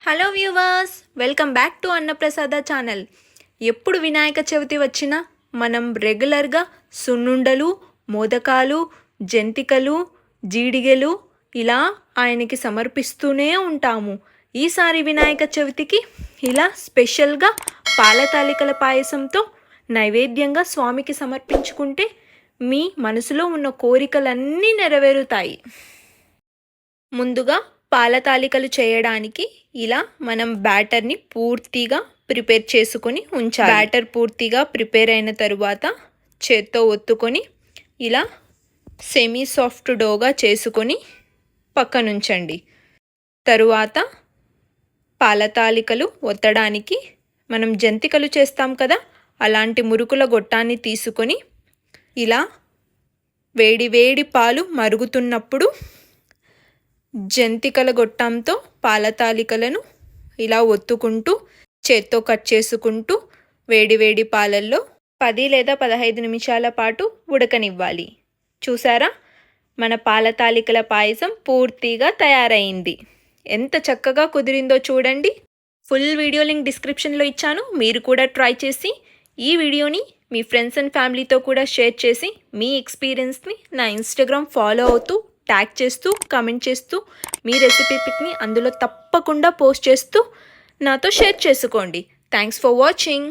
Hello viewers, welcome back to అన్నప్రసాద channel. ఎప్పుడు వినాయక చవితి వచ్చినా మనం రెగ్యులర్గా సున్నుండలు, మోదకాలు, జంతికలు, జీడిగెలు ఇలా ఆయనకి సమర్పిస్తూనే ఉంటాము. ఈసారి వినాయక చవితికి ఇలా స్పెషల్గా పాల తాలికల పాయసంతో నైవేద్యంగా స్వామికి సమర్పించుకుంటే మీ మనసులో ఉన్న కోరికలన్నీ నెరవేరుతాయి. ముందుగా పాల తాలికలు చేయడానికి ఇలా మనం బ్యాటర్ని పూర్తిగా ప్రిపేర్ చేసుకొని ఉంచాలి. బ్యాటర్ పూర్తిగా ప్రిపేర్ అయిన తరువాత చేత్తో ఒత్తుకొని ఇలా సెమీ సాఫ్ట్ డోగా చేసుకొని పక్కనుంచండి. తరువాత పాల తాలికలు ఒత్తడానికి మనం జంతికలు చేస్తాం కదా, అలాంటి మురుకుల గొట్టాన్ని తీసుకొని ఇలా వేడి వేడి పాలు మరుగుతున్నప్పుడు జంతికల గొట్టంతో పాల తాలికలను ఇలా ఒత్తుకుంటూ చేత్తో కట్ చేసుకుంటూ వేడి వేడి పాలల్లో 10 లేదా 15 నిమిషాల పాటు ఉడకనివ్వాలి. చూసారా, మన పాల తాలికల పాయసం పూర్తిగా తయారైంది. ఎంత చక్కగా కుదిరిందో చూడండి. ఫుల్ వీడియో లింక్ డిస్క్రిప్షన్లో ఇచ్చాను. మీరు కూడా ట్రై చేసి ఈ వీడియోని మీ ఫ్రెండ్స్ అండ్ ఫ్యామిలీతో కూడా షేర్ చేసి మీ ఎక్స్పీరియన్స్ని నా ఇన్స్టాగ్రామ్ ఫాలో అవుతూ ట్యాగ్ చేస్తూ కామెంట్ చేస్తూ మీ రెసిపీ పిక్ని అందులో తప్పకుండా పోస్ట్ చేస్తూ నాతో షేర్ చేసుకోండి. Thanks for watching.